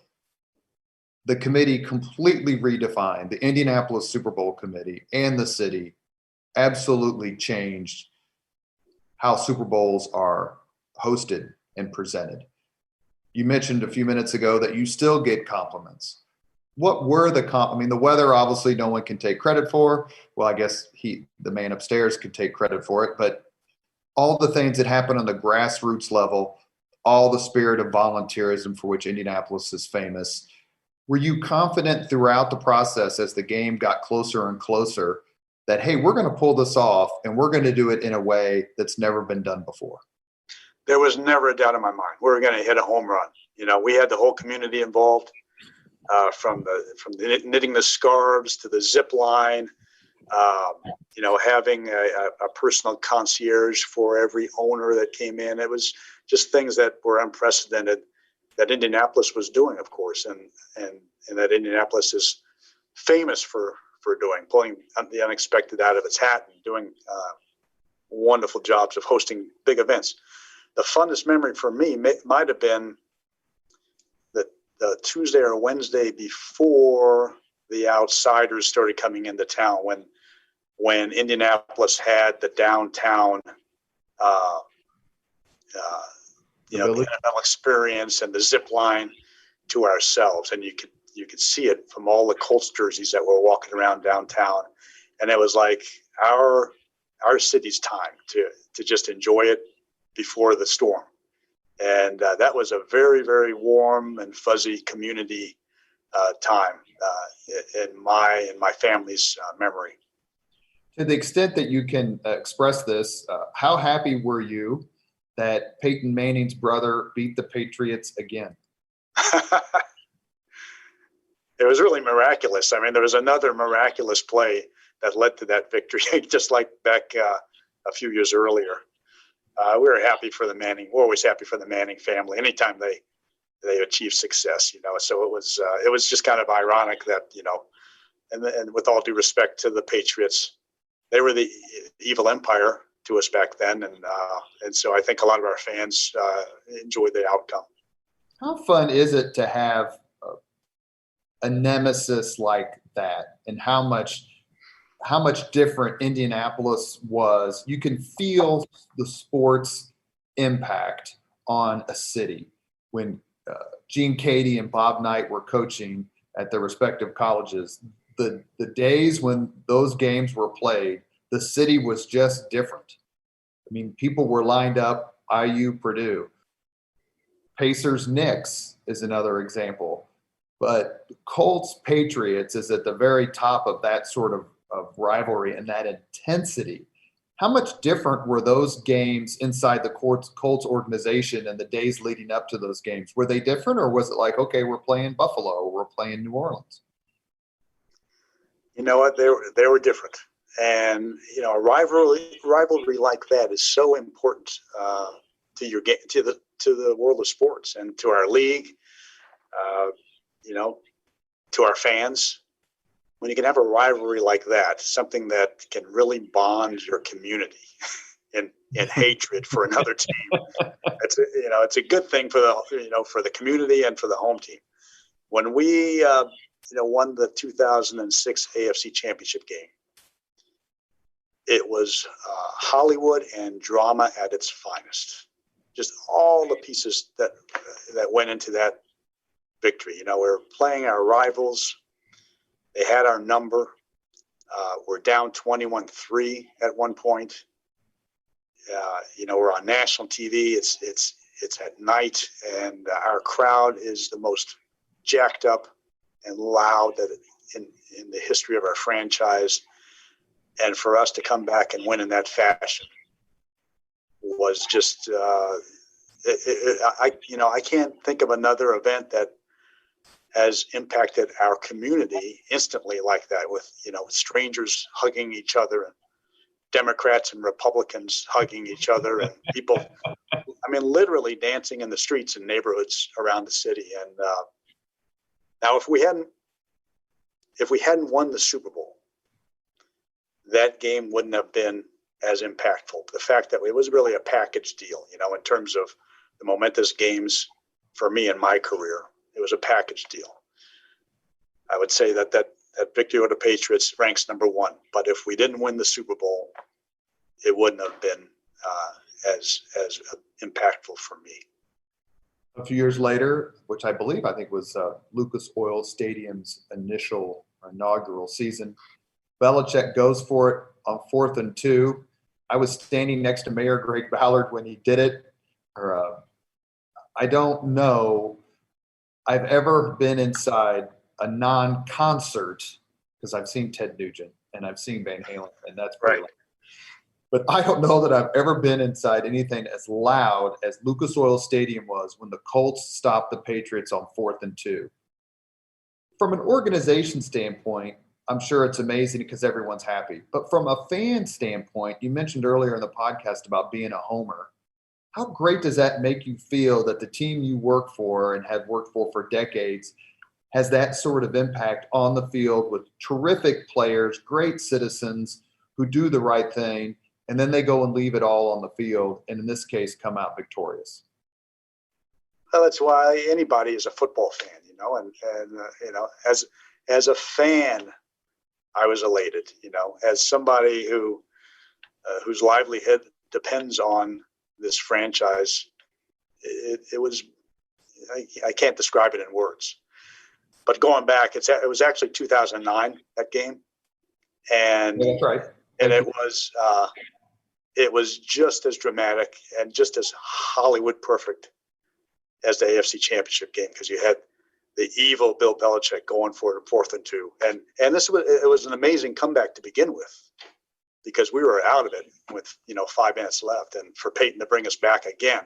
The committee completely redefined, the Indianapolis Super Bowl committee and the city absolutely changed how Super Bowls are hosted and presented. You mentioned a few minutes ago that you still get compliments. What were the the weather, obviously no one can take credit for. Well, I guess the man upstairs could take credit for it, but all the things that happen on the grassroots level, all the spirit of volunteerism for which Indianapolis is famous. Were you confident throughout the process, as the game got closer and closer, that, hey, we're going to pull this off and we're going to do it in a way that's never been done before? There was never a doubt in my mind. We were going to hit a home run. We had the whole community involved, from the knitting the scarves to the zip line, having a personal concierge for every owner that came in. It was just things that were unprecedented that Indianapolis was doing, of course, and that Indianapolis is famous for for doing, pulling the unexpected out of its hat and doing wonderful jobs of hosting big events. The funnest memory for me might have been the Tuesday or Wednesday before the outsiders started coming into town, when Indianapolis had the downtown, the NFL experience and the zip line to ourselves, and you could see it from all the Colts jerseys that were walking around downtown, and it was like our city's time to just enjoy it before the storm. And that was a very, very warm and fuzzy community time in my family's memory. To the extent that you can express this, how happy were you that Peyton Manning's brother beat the Patriots again? It was really miraculous. I mean, there was another miraculous play that led to that victory, just like back a few years earlier. We were happy for the Manning. We're always happy for the Manning family anytime they achieve success, So it was just kind of ironic that, and with all due respect to the Patriots, they were the evil empire to us back then, and so I think a lot of our fans enjoyed the outcome. How fun is it to have a nemesis like that, and how much different Indianapolis was? You can feel the sports impact on a city when Gene Cady and Bob Knight were coaching at their respective colleges. The days when those games were played, the city was just different. I mean, people were lined up. IU, Purdue, Pacers, Knicks is another example. But Colts, Patriots is at the very top of that sort of rivalry and that intensity. How much different were those games inside the Colts organization and the days leading up to those games? Were they different, or was it like, okay, we're playing Buffalo or we're playing New Orleans? You know what? They were different. And, a rivalry like that is so important to your game, to the world of sports and to our league, to our fans. When you can have a rivalry like that, something that can really bond your community in hatred for another team, it's a good thing for the community and for the home team. When we won the 2006 AFC Championship game, it was Hollywood and drama at its finest. Just all the pieces that went into that victory. We were playing our rivals. They had our number. We're down 21-3 at one point. We're on national TV. It's at night, and our crowd is the most jacked up and loud in the history of our franchise. And for us to come back and win in that fashion was just, I can't think of another event that has impacted our community instantly like that, with strangers hugging each other, and Democrats and Republicans hugging each other, and people, literally dancing in the streets and neighborhoods around the city. And now, if we hadn't won the Super Bowl, that game wouldn't have been as impactful. The fact that it was really a package deal, in terms of the momentous games for me in my career. It was a package deal. I would say that victory over the Patriots ranks number one. But if we didn't win the Super Bowl, it wouldn't have been as impactful for me. A few years later, which I think was Lucas Oil Stadium's inaugural season, Belichick goes for it on 4th and 2. I was standing next to Mayor Greg Ballard when he did it. I don't know I've ever been inside a non-concert, because I've seen Ted Nugent and I've seen Van Halen, and that's pretty loud. But I don't know that I've ever been inside anything as loud as Lucas Oil Stadium was when the Colts stopped the Patriots on 4th and 2. From an organization standpoint, I'm sure it's amazing because everyone's happy. But from a fan standpoint, you mentioned earlier in the podcast about being a homer. How great does that make you feel that the team you work for and have worked for decades has that sort of impact on the field with terrific players, great citizens who do the right thing, and then they go and leave it all on the field, and in this case, come out victorious. Well, that's why anybody is a football fan, and as a fan, I was elated, as somebody whose livelihood depends on this franchise. It was, I can't describe it in words, but going back, it was actually 2009, that game. And yeah, that's right. And it was just as dramatic and just as Hollywood perfect as the AFC Championship game, because you had the evil Bill Belichick going for it 4th and 2, and it was an amazing comeback to begin with, because we were out of it with 5 minutes left, and for Peyton to bring us back again,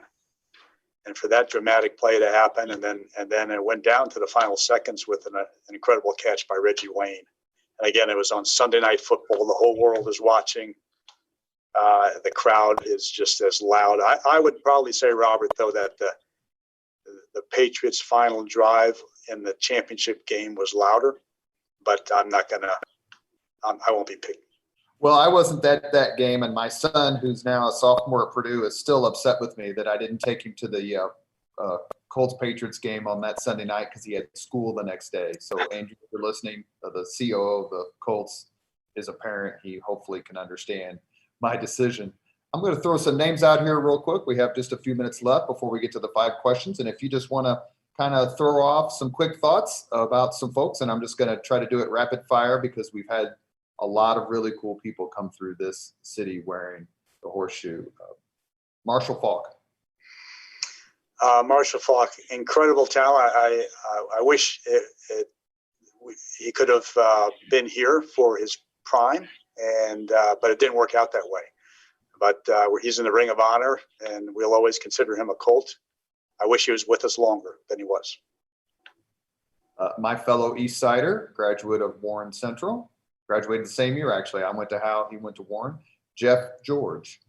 and for that dramatic play to happen, and then it went down to the final seconds with an incredible catch by Reggie Wayne. And again, it was on Sunday Night Football. The whole world is watching. The crowd is just as loud. I would probably say, Robert, though, that the Patriots' final drive in the championship game was louder, but I won't be picky. Well, I wasn't at that game, and my son, who's now a sophomore at Purdue, is still upset with me that I didn't take him to the Colts-Patriots game on that Sunday night because he had school the next day. So, Andrew, if you're listening, the COO of the Colts is a parent. He hopefully can understand my decision. I'm going to throw some names out here real quick. We have just a few minutes left before we get to the 5 questions. And if you just want to kind of throw off some quick thoughts about some folks, and I'm just going to try to do it rapid fire because we've had a lot of really cool people come through this city wearing the horseshoe. Marshall Faulk. Marshall Faulk, incredible talent. I wish he could have been here for his prime, but it didn't work out that way. But he's in the Ring of Honor, and we'll always consider him a Colt. I wish he was with us longer than he was. My fellow East Sider, graduate of Warren Central, graduated the same year, actually. I went to Howe, he went to Warren. Jeff George.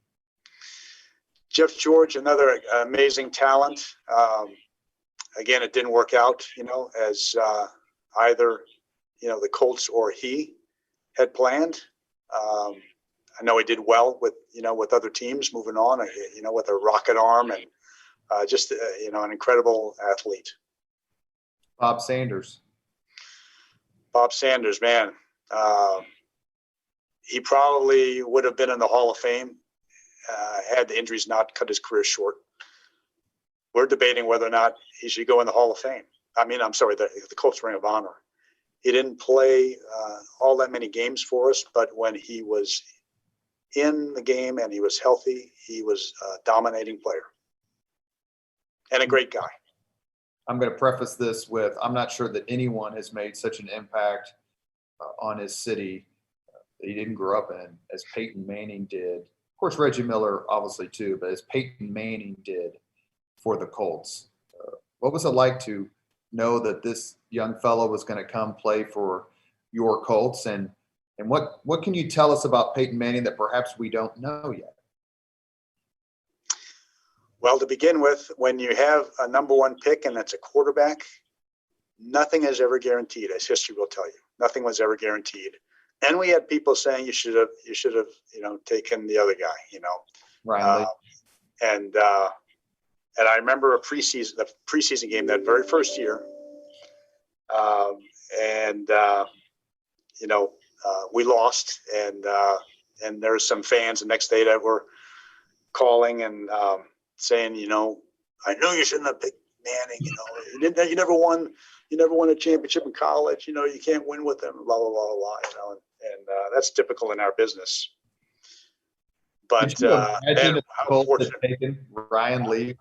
Jeff George, another amazing talent. Again, it didn't work out, as either, the Colts or he had planned. I know he did well with other teams moving on, with a rocket arm and just, an incredible athlete. Bob Sanders. Bob Sanders, man. He probably would have been in the Hall of Fame had the injuries not cut his career short. We're debating whether or not he should go in the Hall of Fame. I'm sorry, the Colts Ring of Honor. He didn't play all that many games for us, but when he was in the game and he was healthy, he was a dominating player and a great guy. I'm going to preface this with, I'm not sure that anyone has made such an impact on his city that he didn't grow up in as Peyton Manning did. Of course, Reggie Miller, obviously, too, but as Peyton Manning did for the Colts. What was it like to know that this young fellow was going to come play for your Colts? And what can you tell us about Peyton Manning that perhaps we don't know yet? Well, to begin with, when you have a number 1 pick and it's a quarterback, nothing is ever guaranteed, as history will tell you. Nothing was ever guaranteed. And we had people saying you should have, taken the other guy, Right. And I remember the preseason game that very first year. We lost, and there were some fans the next day that were calling and saying, I knew you shouldn't have picked Manning. You never won a championship in college. You can't win with them. Blah blah blah blah. And that's typical in our business. But imagine how fortunate. Ryan Leaf,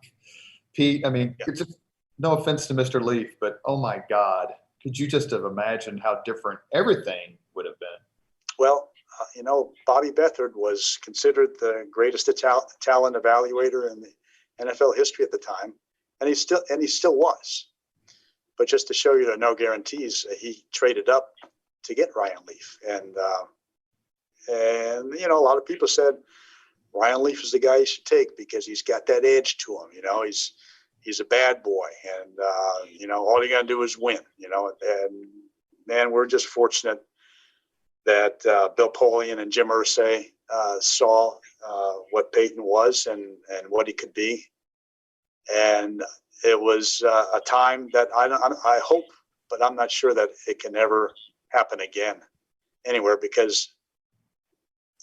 Pete. It's just, no offense to Mr. Leaf, but oh my God, could you just have imagined how different everything would have been? Well, Bobby Beathard was considered the greatest talent evaluator in the NFL history at the time, and he still was. But just to show you that no guarantees, he traded up to get Ryan Leaf, and a lot of people said Ryan Leaf is the guy you should take because he's got that edge to him. he's a bad boy, and all you got to do is win. And man, we're just fortunate that Bill Polian and Jim Irsay saw what Peyton was and what he could be, and it was a time that I hope, but I'm not sure that it can ever happen again anywhere, because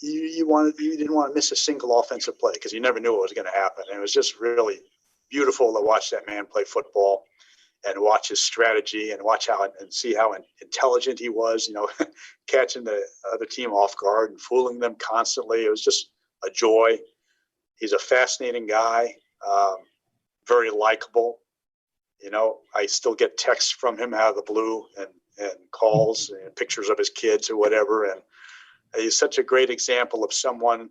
you didn't want to miss a single offensive play, because you never knew what was going to happen. And it was just really beautiful to watch that man play football and watch his strategy and see how intelligent he was, catching the other team off guard and fooling them constantly. It was just a joy. He's a fascinating guy, very likable. I still get texts from him out of the blue and calls and pictures of his kids or whatever. And he's such a great example of someone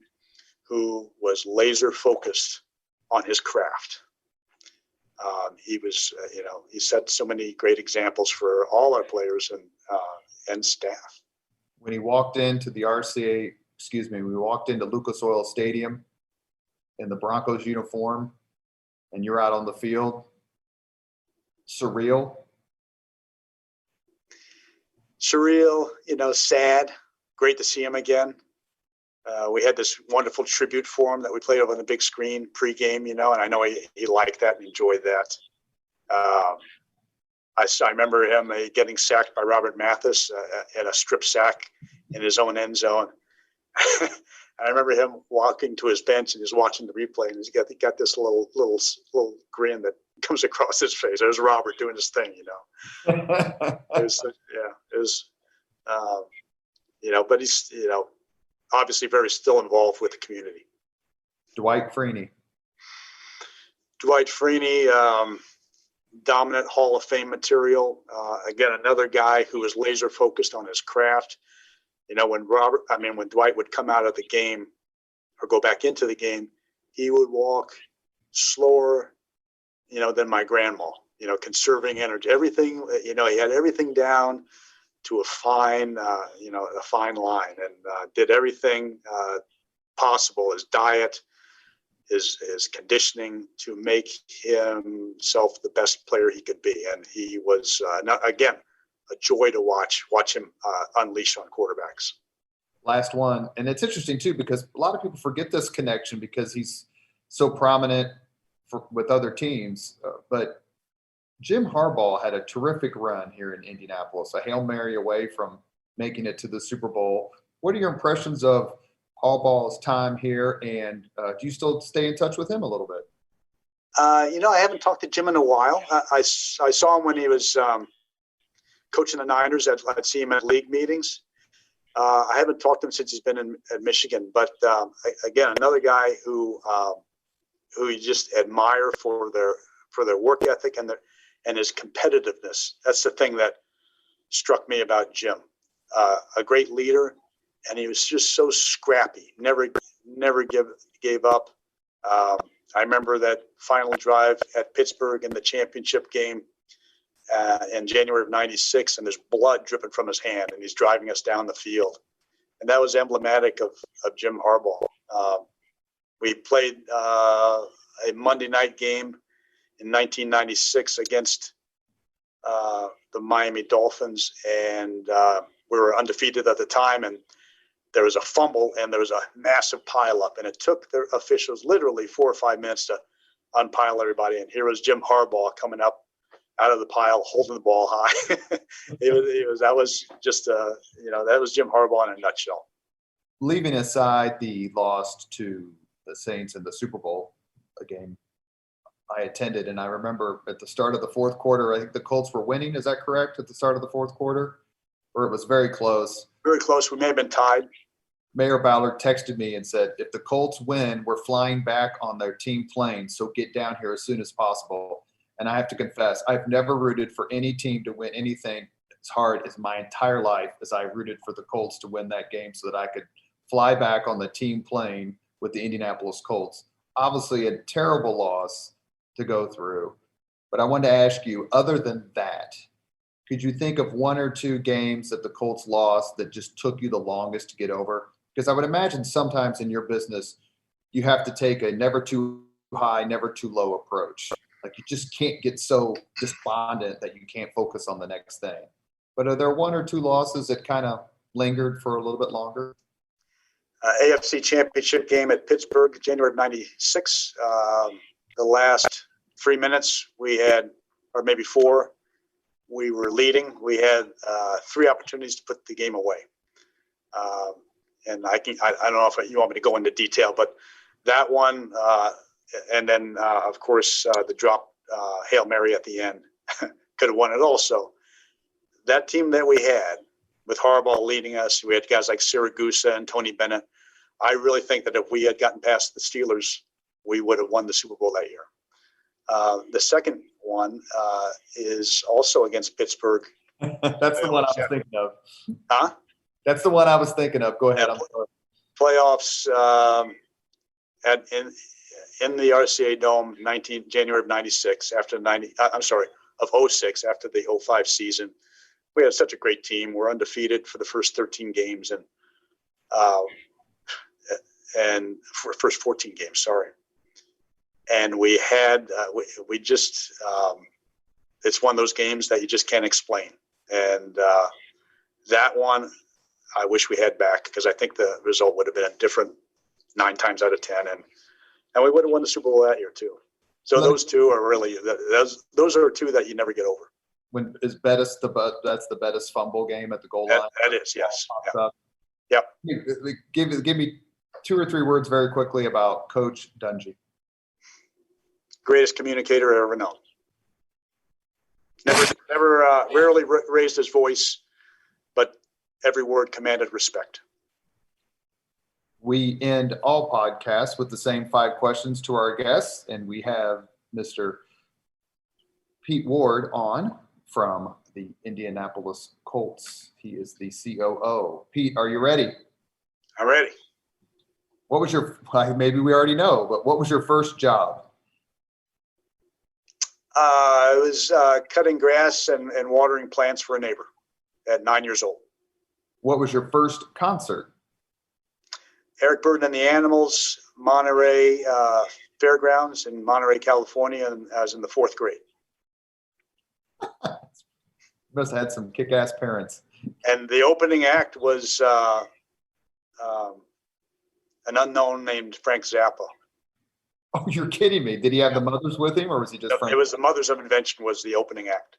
who was laser focused on his craft. He was, he set so many great examples for all our players and staff. When he walked into we walked into Lucas Oil Stadium in the Broncos uniform, and you're out on the field, surreal, sad. Great to see him again. We had this wonderful tribute for him that we played over on the big screen pregame, and I know he liked that and enjoyed that. I remember him getting sacked by Robert Mathis at a strip sack in his own end zone. I remember him walking to his bench and he's watching the replay, and he's got this little grin that comes across his face. There's Robert doing his thing, but he's, obviously very still involved with the community. Dwight Freeney, dominant Hall of Fame material. Again, another guy who was laser focused on his craft. When Dwight would come out of the game or go back into the game, he would walk slower, than my grandma, conserving energy, everything, he had everything down to a fine line, and did everything possible, his diet, his conditioning, to make himself the best player he could be. And he was, again, a joy to watch him unleash on quarterbacks. Last one. And it's interesting too, because a lot of people forget this connection because he's so prominent with other teams. But Jim Harbaugh had a terrific run here in Indianapolis, a Hail Mary away from making it to the Super Bowl. What are your impressions of Harbaugh's time here? And do you still stay in touch with him a little bit? I haven't talked to Jim in a while. I saw him when he was coaching the Niners. I'd see him at league meetings. I haven't talked to him since he's been at Michigan. But again, another guy who you just admire for their work ethic and his competitiveness. That's the thing that struck me about Jim. A great leader, and he was just so scrappy. Never gave up. I remember that final drive at Pittsburgh in the championship game in January of '96, and there's blood dripping from his hand, and he's driving us down the field. And that was emblematic of Jim Harbaugh. We played a Monday night game in 1996 against the Miami Dolphins, and we were undefeated at the time, and there was a fumble and there was a massive pileup, and it took the officials literally 4 or 5 minutes to unpile everybody. And here was Jim Harbaugh coming up out of the pile, holding the ball high. That was Jim Harbaugh in a nutshell. Leaving aside the loss to the Saints in the Super Bowl, a game I attended, and I remember at the start of the fourth quarter, I think the Colts were winning. Is that correct? At the start of the fourth quarter? Or it was very close. Very close. We may have been tied. Mayor Ballard texted me and said, if the Colts win, we're flying back on their team plane, so get down here as soon as possible. And I have to confess, I've never rooted for any team to win anything as hard as my entire life as I rooted for the Colts to win that game so that I could fly back on the team plane with the Indianapolis Colts. Obviously a terrible loss to go through. But I wanted to ask you, other than that, could you think of one or two games that the Colts lost that just took you the longest to get over? Because I would imagine sometimes in your business, you have to take a never too high, never too low approach. Like you just can't get so despondent that you can't focus on the next thing. But are there one or two losses that kind of lingered for a little bit longer? AFC Championship game at Pittsburgh, January of '96. The last 3 minutes we had, or maybe 4, we were leading. We had 3 opportunities to put the game away. And I don't know if you want me to go into detail, but that one, and then of course the drop Hail Mary at the end could have won it also. That team that we had, with Harbaugh leading us, we had guys like Siragusa and Tony Bennett. I really think that if we had gotten past the Steelers, we would have won the Super Bowl that year. The second one is also against Pittsburgh. That's the one I was thinking of. Huh? That's the one I was thinking of. Go ahead. Playoffs in the RCA Dome, January of '96, of '06, after the '05 season. We had such a great team. We're undefeated for the first 13 games and for first 14 games, sorry. And we had, we just, it's one of those games that you just can't explain. And that one, I wish we had back, because I think the result would have been different 9 times out of 10. And we would have won the Super Bowl that year too. So those two are really, those are 2 that you never get over. When is Bettis that's the Bettis fumble game at the goal line? That is, yes. Yep. Give me 2 or 3 words very quickly about Coach Dungy. Greatest communicator I ever known. Rarely raised his voice, but every word commanded respect. We end all podcasts with the same 5 questions to our guests, and we have Mr. Pete Ward on from the Indianapolis Colts. He is the COO. Pete, are you ready? I'm ready. What was maybe we already know, but what was your first job? I was cutting grass and watering plants for a neighbor at 9 years old. What was your first concert? Eric Burden and the Animals, Monterey Fairgrounds in Monterey, California, and I was in the 4th grade. You must have had some kick-ass parents. And the opening act was an unknown named Frank Zappa. Oh, you're kidding me. Did he have the mothers with him, or was he just Frank? It was the Mothers of Invention was the opening act.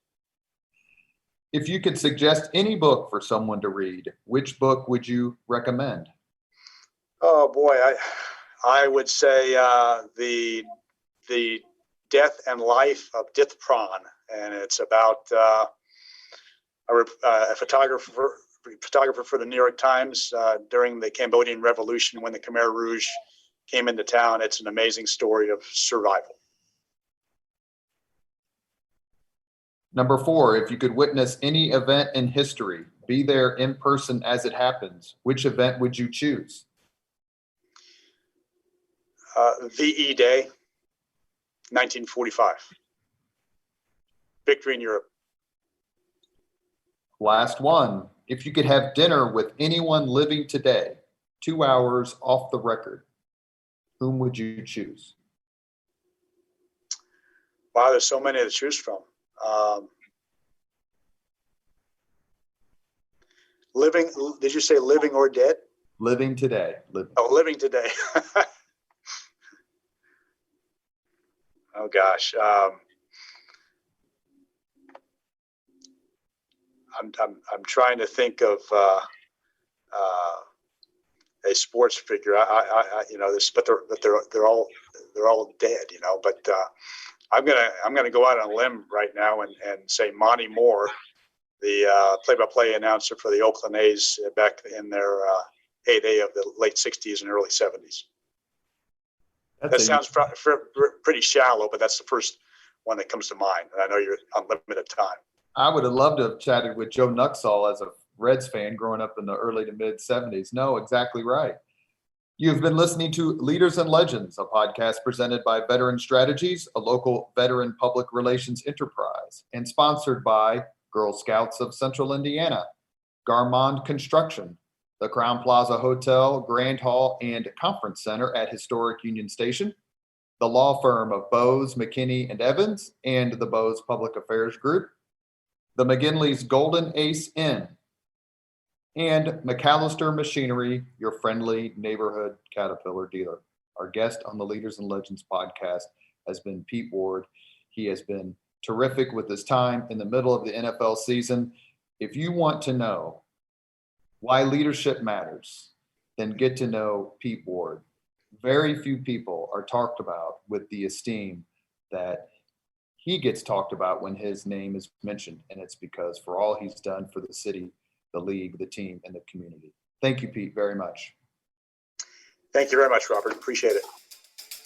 If you could suggest any book for someone to read, which book would you recommend? Oh, boy. I would say the Death and Life of Dith Pran, and it's about a photographer for the New York Times during the Cambodian Revolution when the Khmer Rouge came into town. It's an amazing story of survival. Number 4, if you could witness any event in history, be there in person as it happens, which event would you choose? VE Day, 1945. Victory in Europe. Last one. If you could have dinner with anyone living today, 2 hours off the record, whom would you choose? Wow, there's so many to choose from. Living, did you say living or dead? Living today. Living today. Oh gosh. I'm trying to think of a sports figure. But they're all dead, But I'm gonna go out on a limb right now and say Monty Moore, the play-by-play announcer for the Oakland A's back in their heyday of the late '60s and early '70s. That sounds pretty shallow, but that's the first one that comes to mind. And I know you're on limited time. I would have loved to have chatted with Joe Nuxall as a Reds fan growing up in the early to mid '70s. No, exactly right. You've been listening to Leaders and Legends, a podcast presented by Veteran Strategies, a local veteran public relations enterprise, and sponsored by Girl Scouts of Central Indiana, Garmond Construction, the Crown Plaza Hotel, Grand Hall, and Conference Center at historic Union Station, the law firm of Bose, McKinney, and Evans, and the Bose Public Affairs Group, the McGinley's Golden Ace Inn, and McAllister Machinery, your friendly neighborhood Caterpillar dealer. Our guest on the Leaders and Legends podcast has been Pete Ward. He has been terrific with his time in the middle of the NFL season. If you want to know why leadership matters, then get to know Pete Ward. Very few people are talked about with the esteem that he gets talked about when his name is mentioned, and it's because for all he's done for the city, the league, the team, and the community. Thank you, Pete, very much. Thank you very much, Robert. Appreciate it.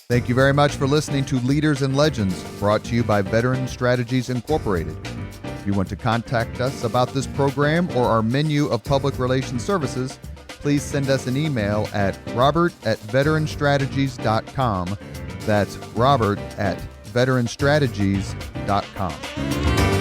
Thank you very much for listening to Leaders and Legends, brought to you by Veteran Strategies Incorporated. If you want to contact us about this program or our menu of public relations services, please send us an email at robert@veteranstrategies.com. That's robert@veteranstrategies.com.